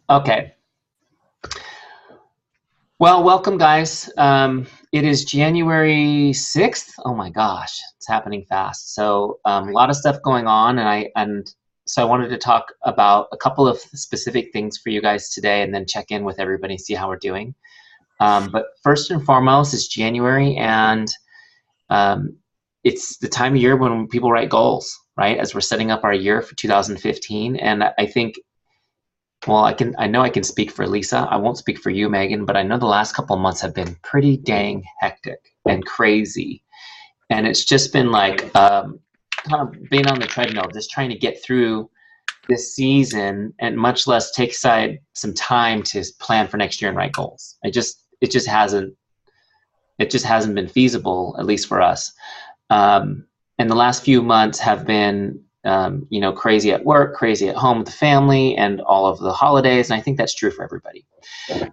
Okay. Well, welcome, guys. It is January 6th. Oh my gosh, it's happening fast. So, a lot of stuff going on, and I wanted to talk about a couple of specific things for you guys today, and then check in with everybody, see how we're doing. But first and foremost, it's January, and um, it's the time of year when people write goals, right? As we're setting up our year for 2015, and I think well, I know I can speak for Lisa. I won't speak for you, Megan, but I know the last couple of months have been pretty dang hectic and crazy. And it's just been like kind of being on the treadmill, just trying to get through this season and much less take aside some time to plan for next year and write goals. It just hasn't been feasible, at least for us. And the last few months have been crazy at work, crazy at home with the family, and all of the holidays. And I think that's true for everybody.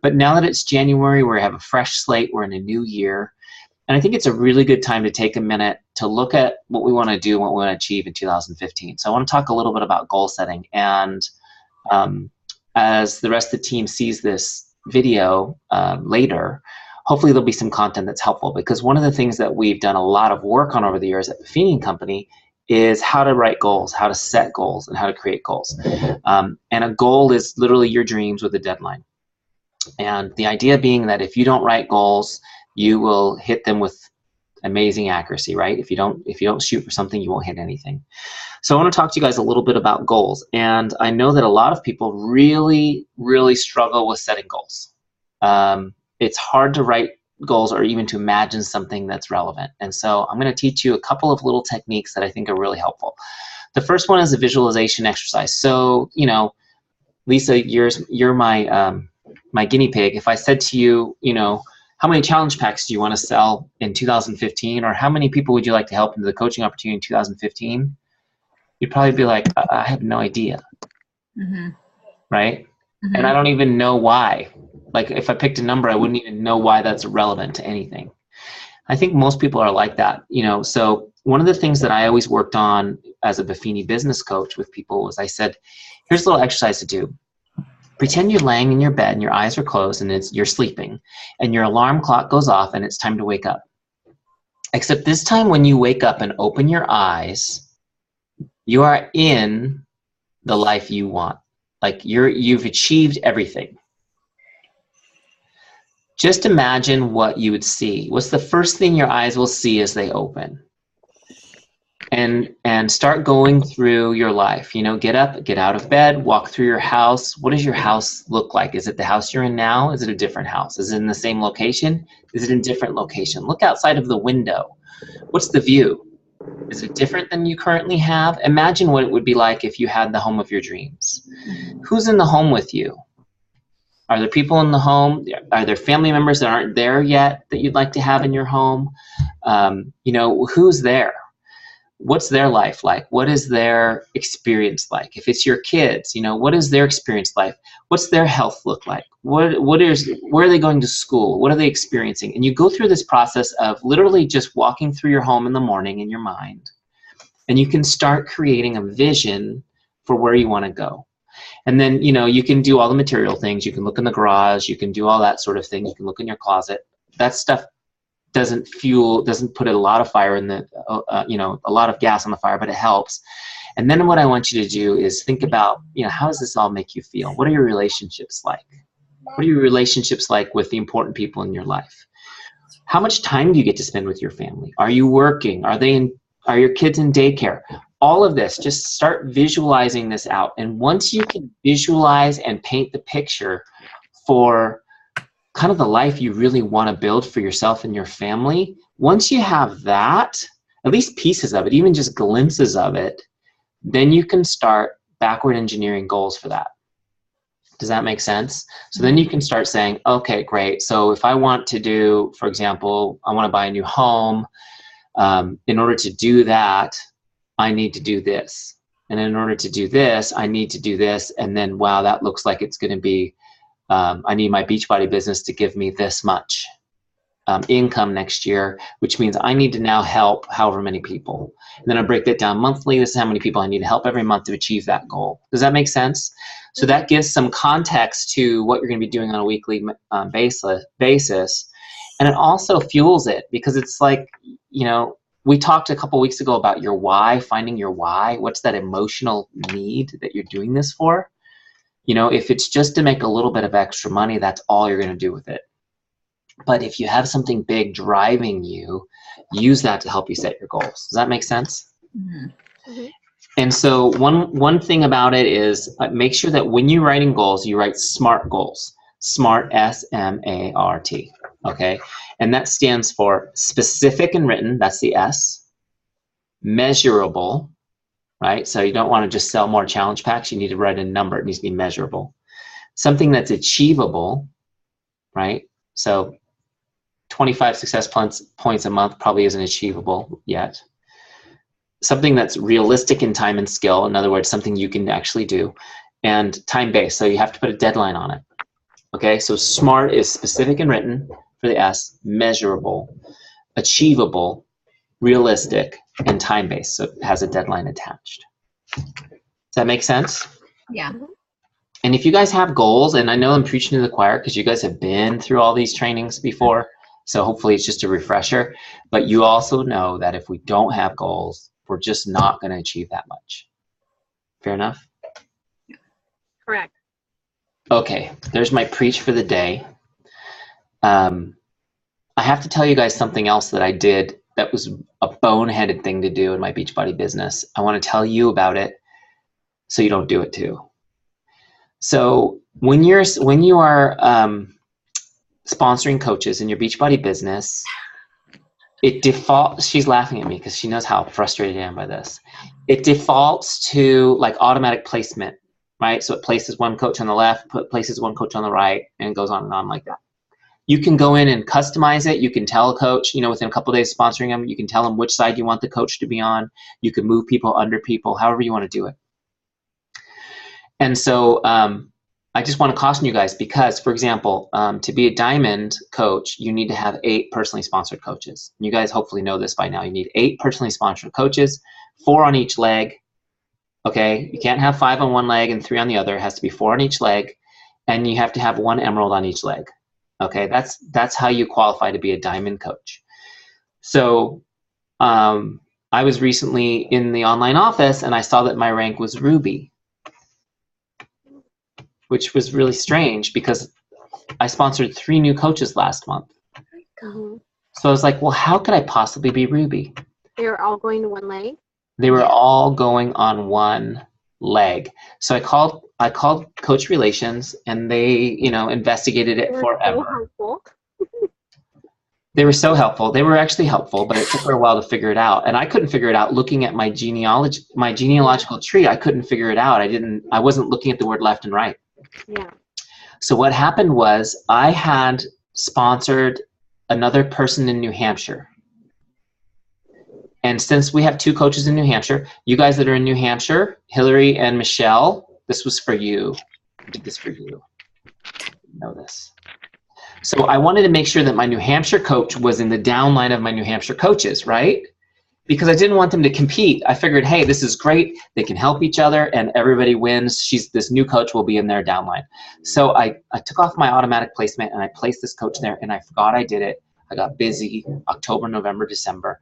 But now that it's January, we have a fresh slate, we're in a new year. And I think it's a really good time to take a minute to look at what we want to do, what we want to achieve in 2015. So I want to talk a little bit about goal setting. And as the rest of the team sees this video later, hopefully there'll be some content that's helpful, because one of the things that we've done a lot of work on over the years at the Feeding Company is how to write goals, how to set goals, and how to create goals. And a goal is literally your dreams with a deadline. And the idea being that if you don't write goals, you will hit them with amazing accuracy, right? If you don't shoot for something, you won't hit anything. So I want to talk to you guys a little bit about goals. And I know that a lot of people really, really struggle with setting goals. It's hard to write goals or even to imagine something that's relevant. And so I'm going to teach you a couple of little techniques that I think are really helpful. The first one is a visualization exercise. So, Lisa, you're my guinea pig. If I said to you, how many challenge packs do you want to sell in 2015, or how many people would you like to help into the coaching opportunity in 2015? You'd probably be like, I have no idea. Mm-hmm. Right? Mm-hmm. And I don't even know why. Like, if I picked a number, I wouldn't even know why that's relevant to anything. I think most people are like that, So one of the things that I always worked on as a Buffini business coach with people was I said, here's a little exercise to do. Pretend you're laying in your bed and your eyes are closed and you're sleeping, and your alarm clock goes off and it's time to wake up. Except this time, when you wake up and open your eyes, you are in the life you want. Like, you've achieved everything. Just imagine what you would see. What's the first thing your eyes will see as they open? And start going through your life. Get up, get out of bed, walk through your house. What does your house look like? Is it the house you're in now? Is it a different house? Is it in the same location? Is it in a different location? Look outside of the window. What's the view? Is it different than you currently have? Imagine what it would be like if you had the home of your dreams. Who's in the home with you? Are there people in the home? Are there family members that aren't there yet that you'd like to have in your home? Who's there? What's their life like? What is their experience like? If it's your kids, what is their experience like? What's their health look like? Where are they going to school? What are they experiencing? And you go through this process of literally just walking through your home in the morning in your mind, and you can start creating a vision for where you want to go. And then, you can do all the material things. You can look in the garage. You can do all that sort of thing. You can look in your closet. That stuff doesn't put a lot of fire in a lot of gas on the fire, but it helps. And then what I want you to do is think about, how does this all make you feel? What are your relationships like? What are your relationships like with the important people in your life? How much time do you get to spend with your family? Are you working? Are your kids in daycare? All of this, just start visualizing this out. And once you can visualize and paint the picture for kind of the life you really want to build for yourself and your family, once you have that, at least pieces of it, even just glimpses of it, then you can start backward engineering goals for that. Does that make sense? So then you can start saying, okay, great. So if I want to do, for example, I want to buy a new home. In order to do that, I need to do this. And in order to do this, I need to do this. And then, wow, that looks like it's going to be, I need my Beachbody business to give me this much. income next year, which means I need to now help however many people. And then I break that down monthly. This is how many people I need to help every month to achieve that goal. Does that make sense? So that gives some context to what you're going to be doing on a weekly basis. And it also fuels it, because it's like, you know, we talked a couple weeks ago about your why, finding your why. What's that emotional need that you're doing this for? You know, if it's just to make a little bit of extra money, that's all you're going to do with it. But if you have something big driving you, use that to help you set your goals. Does that make sense? Mm-hmm. And so one thing about it is make sure that when you're writing goals, you write SMART goals. SMART, S-M-A-R-T. Okay? And that stands for specific and written. That's the S. Measurable. Right? So you don't want to just sell more challenge packs. You need to write a number. It needs to be measurable. Something that's achievable. Right? So 25 success points a month probably isn't achievable yet. Something that's realistic in time and skill. In other words, something you can actually do. And time-based. So you have to put a deadline on it. Okay, so SMART is specific and written for the S, measurable, achievable, realistic, and time-based. So it has a deadline attached. Does that make sense? Yeah. And if you guys have goals, and I know I'm preaching to the choir because you guys have been through all these trainings before, so hopefully it's just a refresher, but you also know that if we don't have goals, we're just not going to achieve that much. Fair enough? Correct. Okay, there's my preach for the day. I have to tell you guys something else that I did that was a boneheaded thing to do in my Beachbody business. I want to tell you about it so you don't do it too. So when you are sponsoring coaches in your Beachbody business, it defaults, she's laughing at me because she knows how frustrated I am by this. It defaults to like automatic placement, right? So it places one coach on the left, places one coach on the right, and it goes on and on like that. You can go in and customize it. You can tell a coach, you know, within a couple of days sponsoring them, you can tell them which side you want the coach to be on. You can move people under people, however you want to do it. And so I just want to caution you guys because, for example, to be a diamond coach, you need to have 8 personally sponsored coaches. You guys hopefully know this by now. You need 8 personally sponsored coaches, 4 on each leg. Okay, you can't have 5 on one leg and 3 on the other. It has to be 4 on each leg, and you have to have 1 emerald on each leg. Okay, that's how you qualify to be a diamond coach. So I was recently in the online office and I saw that my rank was ruby, which was really strange because I sponsored 3 new coaches last month. Mm-hmm. So I was like, well, how could I possibly be ruby? They were all going to one leg? They were all going on one leg. So I called Coach Relations and they, you know, investigated it forever. So helpful. They were so helpful. They were actually helpful, but it took her a while to figure it out. And I couldn't figure it out looking at my genealogical tree. I couldn't figure it out. I wasn't looking at the word left and right. Yeah. So what happened was I had sponsored another person in New Hampshire. And since we have 2 coaches in New Hampshire, you guys that are in New Hampshire, Hillary and Michelle, this was for you. I did this for you. You know this. So I wanted to make sure that my New Hampshire coach was in the downline of my New Hampshire coaches, right? Because I didn't want them to compete. I figured, hey, this is great. They can help each other and everybody wins. This new coach will be in their downline. So I took off my automatic placement and I placed this coach there and I forgot I did it. I got busy October, November, December.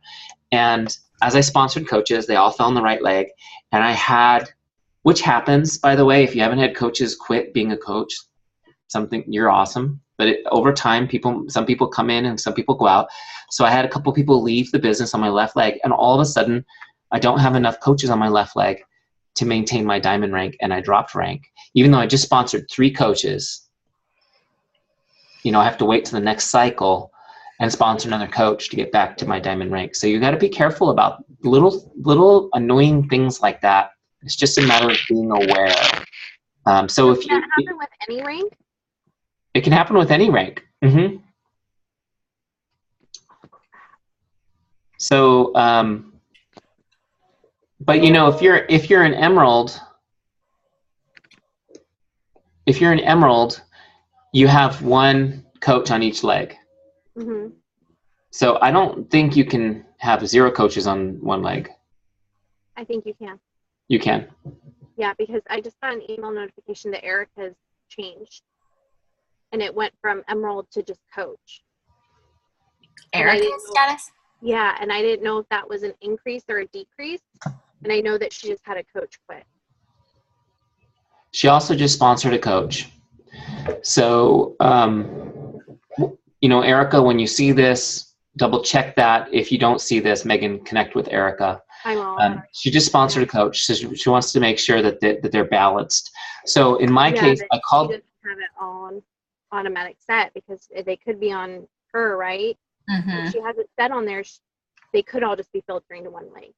And as I sponsored coaches, they all fell on the right leg. And I had, which happens, by the way, if you haven't had coaches quit being a coach, you're awesome. But over time, some people come in and some people go out. So I had a couple people leave the business on my left leg. And all of a sudden, I don't have enough coaches on my left leg to maintain my diamond rank. And I dropped rank. Even though I just sponsored 3 coaches, you know, I have to wait to the next cycle and sponsor another coach to get back to my diamond rank. So you got to be careful about little annoying things like that. It's just a matter of being aware. So if Can that happen with any rank? It can happen with any rank. Mm-hmm. So, but you know, if you're an emerald, you have 1 coach on each leg. Mm-hmm. So I don't think you can have 0 coaches on one leg. I think you can. You can. Yeah, because I just got an email notification that Erica's changed. And it went from Emerald to just coach. Erica's status? Yeah, and I didn't know if that was an increase or a decrease. And I know that she just had a coach quit. She also just sponsored a coach. So, Erica, when you see this, double check that. If you don't see this, Megan, connect with Erica. I will. She just sponsored a coach. So she wants to make sure that they're balanced. So in my case, I called. She doesn't have it on automatic set because they could be on her, right? Mm-hmm. If she has it set on there, they could all just be filtering to one leg.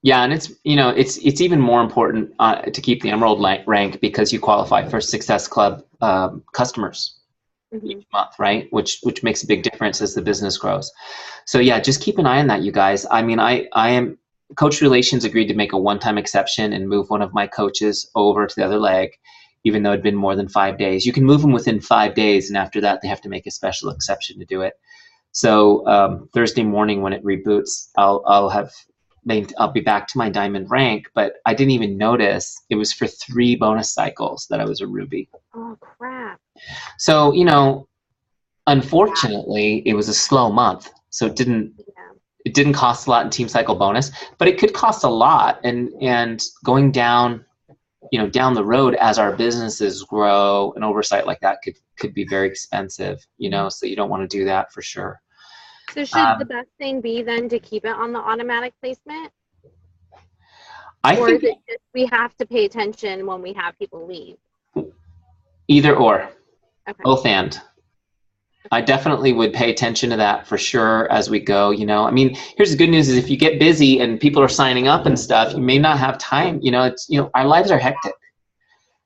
Yeah, and it's even more important to keep the Emerald rank because you qualify for Success Club customers each month, right? Which makes a big difference as the business grows. So yeah, just keep an eye on that, you guys. I mean, I am Coach Relations agreed to make a one-time exception and move one of my coaches over to the other leg, even though it'd been more than 5 days. You can move them within 5 days, and after that, they have to make a special exception to do it. So Thursday morning when it reboots, I'll be back to my diamond rank, but I didn't even notice it was for 3 bonus cycles that I was a ruby. Oh, crap. So, unfortunately, it was a slow month. So it didn't cost a lot in team cycle bonus, but it could cost a lot. And going down, down the road as our businesses grow, an oversight like that could be very expensive, so you don't want to do that for sure. So should the best thing be then to keep it on the automatic placement? I think is it just we have to pay attention when we have people leave? Either or. Okay. Both and. I definitely would pay attention to that for sure as we go, I mean, here's the good news is if you get busy and people are signing up and stuff, you may not have time, our lives are hectic.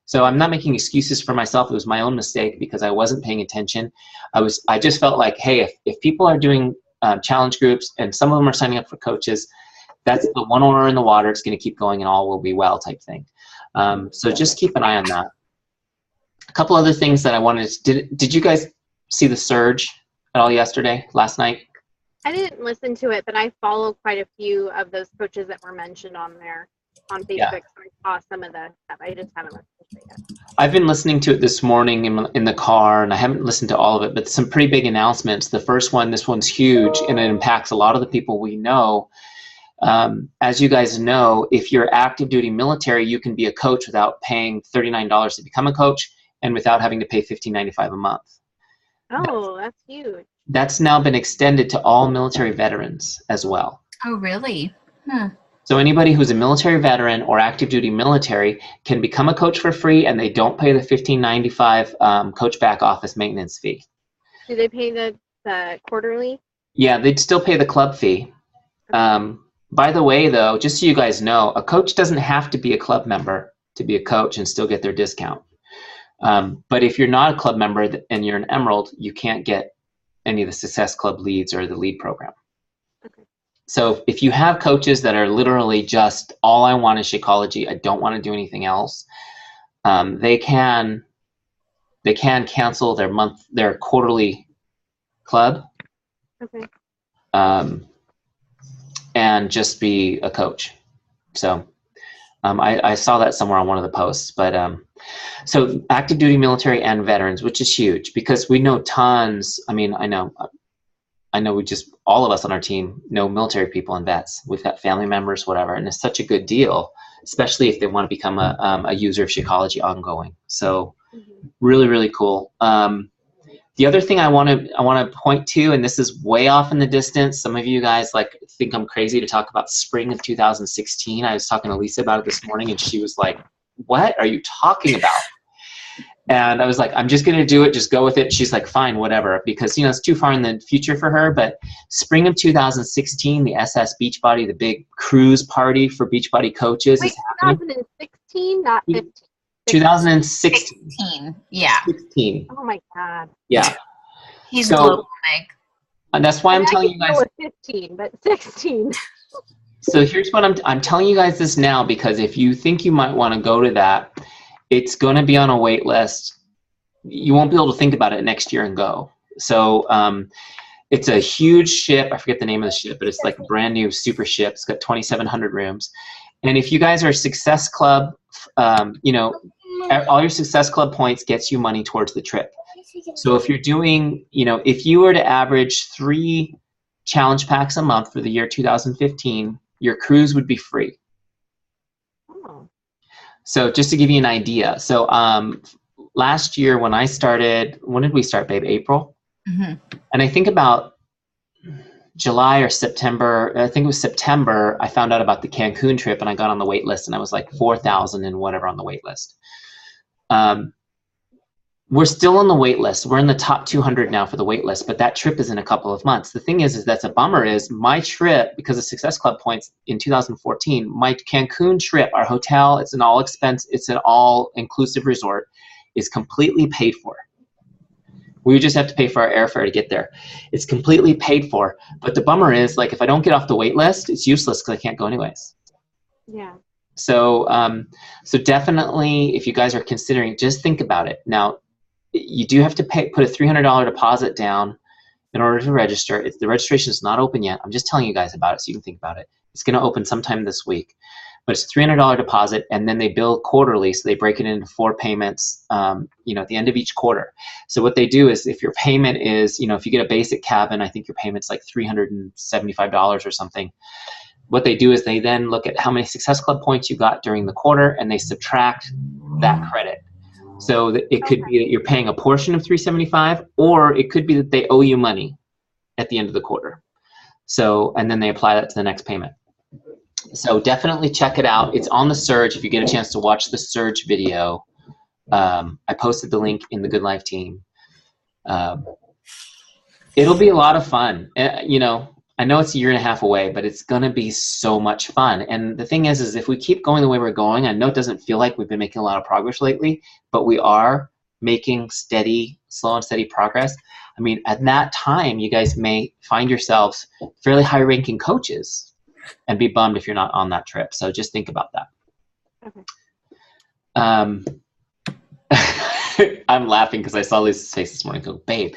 So I'm not making excuses for myself. It was my own mistake because I wasn't paying attention. I just felt like, hey, if people are doing challenge groups and some of them are signing up for coaches, that's the one oar in the water. It's going to keep going and all will be well type thing. So just keep an eye on that. A couple other things that I wanted to, did you guys see the surge at all last night? I didn't listen to it, but I follow quite a few of those coaches that were mentioned on there on Facebook. Yeah. So I saw some of the stuff. I just haven't listened to it yet. I've been listening to it this morning in the car, and I haven't listened to all of it, but some pretty big announcements. The first one, this one's huge, and it impacts a lot of the people we know. As you guys know, if you're active duty military, you can be a coach without paying $39 to become a coach and without having to pay $15.95 a month. Oh, that's huge. That's now been extended to all military veterans as well. Oh, really? So anybody who's a military veteran or active duty military can become a coach for free, and they don't pay the $15.95 coach back office maintenance fee. Do they pay the quarterly? Yeah, they'd still pay the club fee. By the way, though, just so you guys know, a coach doesn't have to be a club member to be a coach and still get their discount. But if you're not a club member and you're an Emerald, you can't get any of the Success Club leads or the lead program. Okay. So if you have coaches that are literally just, all I want is Shakeology, I don't want to do anything else, they can cancel their quarterly club. Okay. And just be a coach. So I saw that somewhere on one of the posts. But so active duty military and veterans, which is huge because we know tons. I mean, I know all of us on our team know military people and vets. We've got family members, whatever, and it's such a good deal, especially if they want to become a user of Shakeology ongoing. So really, really cool. The other thing I want to point to, and this is way off in the distance. Some of you guys think I'm crazy to talk about spring of 2016. I was talking to Lisa about it this morning, and she was like, "What are you talking about?" And I was like, "I'm just going to do it. Just go with it." She's like, "Fine, whatever," because it's too far in the future for her. But spring of 2016, the SS Beachbody, the big cruise party for Beachbody coaches, Wait, is happening. 2016, not 15. 2016. Yeah. 16. Oh my God. Yeah. He's So- global, Meg. And that's why I'm telling you I guys. could go with 15, but 16. So here's what I'm telling you guys this now, because if you think you might want to go to that, it's going to be on a wait list. You won't be able to think about it next year and go. So It's a huge ship. I forget the name of the ship, but it's like a brand new super ship. It's got 2,700 rooms. And if you guys are a Success Club, you know, all your Success Club points gets you money towards the trip. So if you're doing, you know, if you were to average 3 challenge packs a month for the year 2015, your cruise would be free. Oh. So just to give you an idea. So last year when I started, when did we start, babe? April? Mm-hmm. And I think about July or September, I think it was September, I found out about the Cancun trip and I got on the wait list and I was like 4,000 and whatever on the wait list. We're still on the wait list. We're in the top 200 now for the wait list, but that trip is in a couple of months. The thing is that's a bummer is my trip, because of Success Club points in 2014, my Cancun trip, our hotel, it's an all inclusive resort, is completely paid for. We just have to pay for our airfare to get there. It's completely paid for. But the bummer is, like, if I don't get off the wait list, it's useless because I can't go anyways. Yeah. So, so definitely, if you guys are considering, just think about it. Now, you do have to put a $300 deposit down in order to register. The registration is not open yet. I'm just telling you guys about it so you can think about it. It's going to open sometime this week. But it's a $300 deposit, and then they bill quarterly, so they break it into 4 payments, you know, at the end of each quarter. So what they do is, if your payment is, you know, if you get a basic cabin, I think your payment's like $375 or something. What they do is they then look at how many Success Club points you got during the quarter, and they subtract that credit. So it could be that you're paying a portion of $375, or it could be that they owe you money at the end of the quarter. So, and then they apply that to the next payment. So definitely check it out. It's on the Surge. If you get a chance to watch the Surge video, I posted the link in the Good Life team. It'll be a lot of fun. You know, I know it's a 1.5 years away, but it's going to be so much fun. And the thing is if we keep going the way we're going, I know it doesn't feel like we've been making a lot of progress lately, but we are making slow and steady progress. I mean, at that time, you guys may find yourselves fairly high-ranking coaches and be bummed if you're not on that trip. So just think about that. Okay. I'm laughing because I saw Lisa's face this morning. Go, babe,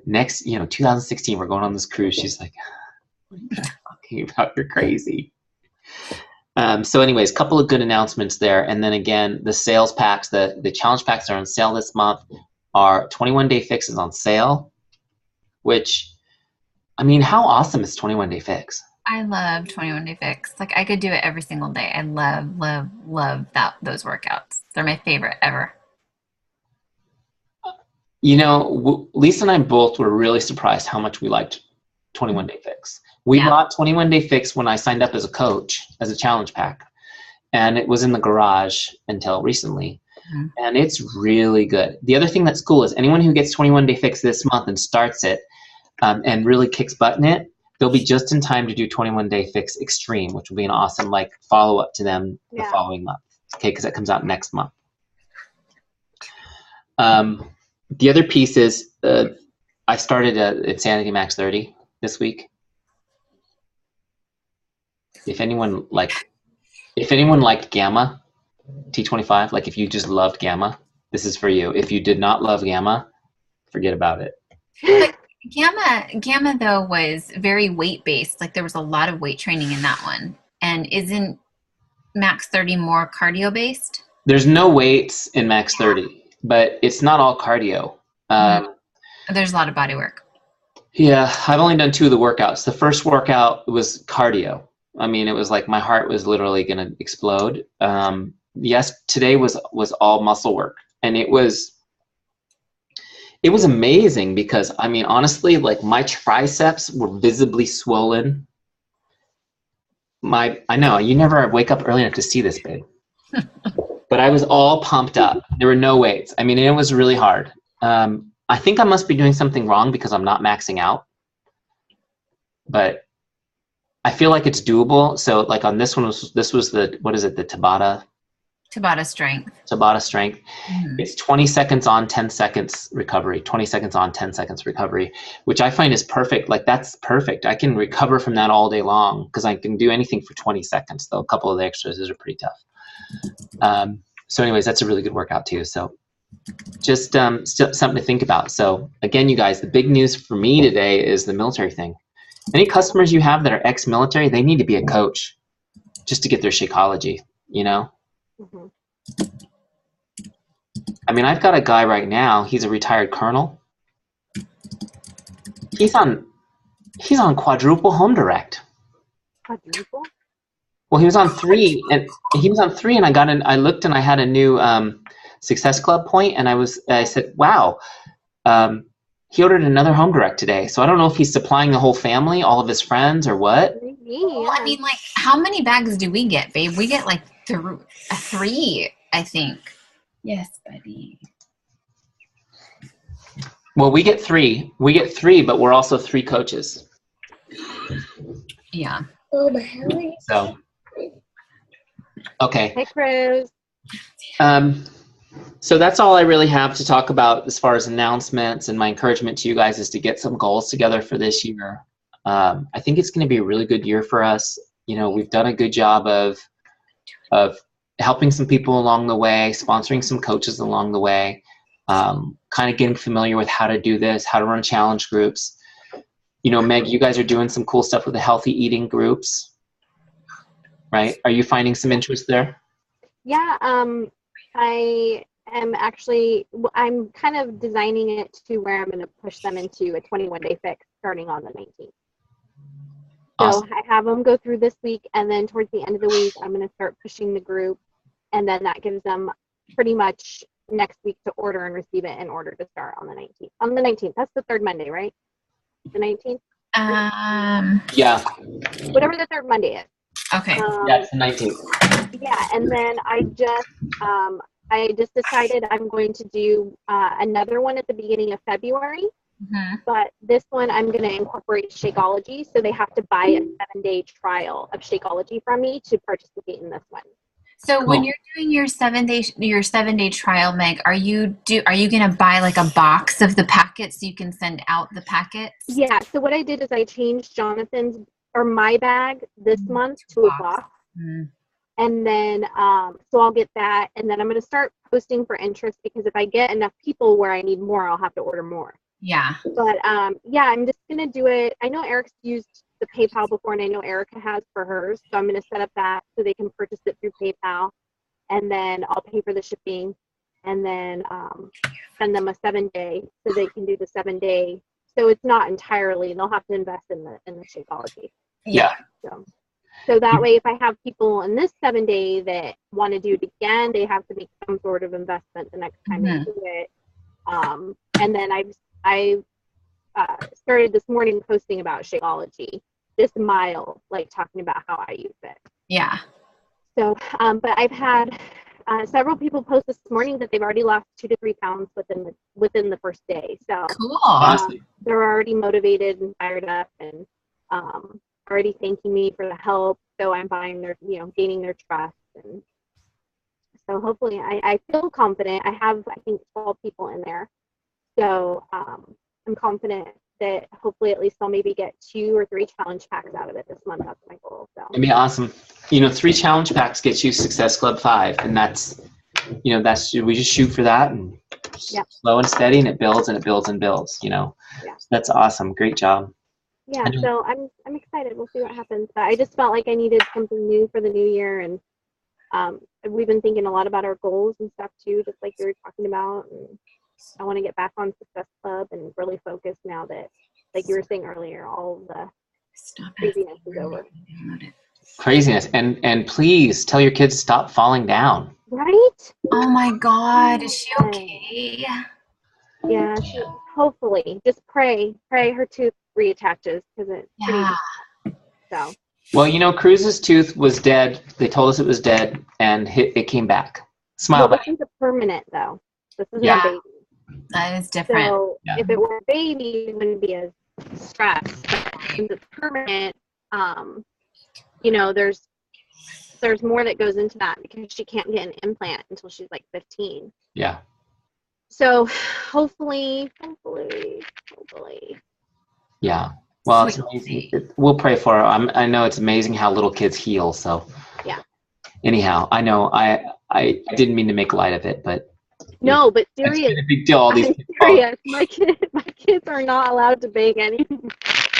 next, 2016, we're going on this cruise. She's like, what are you talking about? You're crazy. So anyways, couple of good announcements there. And then again, the sales packs, the challenge packs are on sale this month. Our 21-day fix is on sale, which, I mean, how awesome is 21-day fix? I love 21-day fix. Like, I could do it every single day. I love those workouts. They're my favorite ever. Lisa and I both were really surprised how much we liked 21-day fix. We bought 21-day fix when I signed up as a coach, as a challenge pack, and it was in the garage until recently. Mm-hmm. And it's really good. The other thing that's cool is anyone who gets 21-day fix this month and starts it and really kicks butt in it, they'll be just in time to do 21-day fix extreme, which will be an awesome follow-up to them the following month. Okay, because that comes out next month. The other piece is I started Insanity Max 30 this week. If anyone liked Gamma T25, like if you just loved Gamma, this is for you. If you did not love Gamma, forget about it. But Gamma though was very weight based. Like there was a lot of weight training in that one. And isn't Max 30 more cardio based? There's no weights in Max 30, but it's not all cardio. There's a lot of body work. Yeah, I've only done 2 of the workouts. The first workout was cardio. I mean, it was like my heart was literally going to explode. Yes, today was all muscle work, and it was amazing because, I mean, honestly, like my triceps were visibly swollen. I know you never wake up early enough to see this, babe. But I was all pumped up. There were no weights. I mean, it was really hard. I think I must be doing something wrong because I'm not maxing out. But I feel like it's doable. So like on this one, this was the, what is it, the Tabata? Tabata strength. Tabata strength. Mm-hmm. It's 20 seconds on, 10 seconds recovery. 20 seconds on, 10 seconds recovery, which I find is perfect. Like that's perfect. I can recover from that all day long because I can do anything for 20 seconds, though a couple of the exercises are pretty tough. So anyways, that's a really good workout too. So just something to think about. So again, you guys, the big news for me today is the military thing. Any customers you have that are ex-military, they need to be a coach just to get their Shakeology, you know? Mm-hmm. I mean, I've got a guy right now, he's a retired colonel. He's on quadruple home direct. Quadruple? Well, he was on 3 and I looked and I had a new Success Club point, and I said, wow, he ordered another home direct today. So I don't know if he's supplying the whole family, all of his friends, or what. Maybe, Well, yeah. I mean, like, how many bags do we get, babe? We get like 3, I think. Yes, buddy. Well, we get 3. We get 3, but we're also 3 coaches. Yeah. So, okay. Hey, Cruz. So that's all I really have to talk about as far as announcements, and my encouragement to you guys is to get some goals together for this year. I think it's going to be a really good year for us. You know, we've done a good job of helping some people along the way, sponsoring some coaches along the way, kind of getting familiar with how to do this, how to run challenge groups. You know, Meg, you guys are doing some cool stuff with the healthy eating groups, right? Are you finding some interest there? Yeah, I am actually, I'm kind of designing it to where I'm going to push them into a 21-day fix starting on the 19th. Awesome. So I have them go through this week, and then towards the end of the week, I'm going to start pushing the group, and then that gives them pretty much next week to order and receive it in order to start on the 19th. On the 19th, that's the third Monday, right? The 19th? Yeah. Whatever the third Monday is. Okay. Yeah, it's the 19th. Yeah, and then I just decided I'm going to do another one at the beginning of February. Mm-hmm. But this one I'm going to incorporate Shakeology, so they have to buy a 7-day trial of Shakeology from me to participate in this one. So Cool. when you're doing your 7-day trial, Meg, are you going to buy like a box of the packets so you can send out the packets? Yeah. So what I did is I changed my bag this month to a box. Mm-hmm. And then, so I'll get that, and then I'm going to start posting for interest, because if I get enough people where I need more, I'll have to order more. Yeah. But yeah, I'm just going to do it. I know Eric's used the PayPal before, and I know Erica has for hers. So I'm going to set up that so they can purchase it through PayPal, and then I'll pay for the shipping, and then send them a 7-day so they can do the 7-day. So it's not entirely, they'll have to invest in the Shakeology. Yeah. So that way, if I have people in this 7-day that want to do it again, they have to make some sort of investment the next time they do it. And then I started this morning posting about Shakeology, just mild, like talking about how I use it. Yeah. So, but I've had several people post this morning that they've already lost 2 to 3 pounds within the first day. So Cool. they're already motivated and fired up, and already thanking me for the help. So I'm buying their, gaining their trust. And so hopefully I feel confident. I have, I think, 12 people in there. So I'm confident that hopefully at least I'll maybe get 2 or 3 challenge packs out of it this month. That's my goal. So It'd be awesome. 3 challenge packs get you Success Club 5, and that's we just shoot for that, and slow and steady, and it builds and it builds and builds. Yeah. That's awesome. Great job. Yeah, so I'm excited. We'll see what happens. But I just felt like I needed something new for the new year, and we've been thinking a lot about our goals and stuff too, just like you were talking about. And I want to get back on Success Club and really focus now that, like you were saying earlier, all the craziness is over. Craziness, and please tell your kids to stop falling down. Right? Oh my God, is she okay? Yeah, hopefully. Just pray her tooth reattaches, because it's pretty deep. So. Well, Cruz's tooth was dead. They told us it was dead, and it came back. Smile back. This is a permanent, though. This isn't a baby. That is different. So if it were a baby, it wouldn't be as stressed. But since it's permanent, there's more that goes into that, because she can't get an implant until she's like 15. Yeah. So hopefully. Yeah. Well, it's amazing. We'll pray for her. I know it's amazing how little kids heal. So yeah. Anyhow, I know I didn't mean to make light of it, but No, but It's serious. been a big deal. All these I'm kids serious. My kids are not allowed to bake anymore.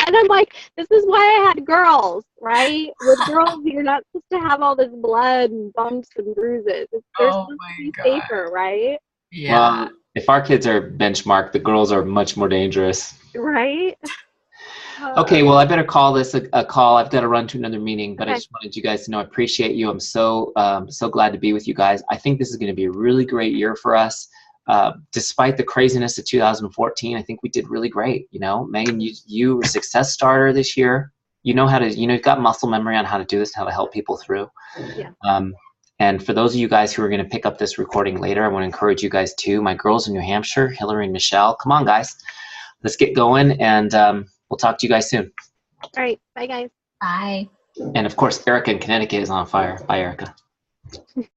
And I'm like, this is why I had girls, right? With girls, you're not supposed to have all this blood and bumps and bruises. They're Oh supposed to my be God. safer, right? Yeah. Well, if our kids are benchmarked, the girls are much more dangerous. Right? Okay, well, I better call this a call. I've got to run to another meeting, but I Okay. just wanted you guys to know I appreciate you. I'm so glad to be with you guys. I think this is going to be a really great year for us. Despite the craziness of 2014, I think we did really great. You know, Megan, you were a success starter this year. You know how to, you've got muscle memory on how to do this, how to help people through. Yeah. And for those of you guys who are going to pick up this recording later, I want to encourage you guys too. My girls in New Hampshire, Hillary and Michelle, come on, guys. Let's get going, and we'll talk to you guys soon. All right. Bye, guys. Bye. And of course, Erica in Connecticut is on fire. Bye, Erica.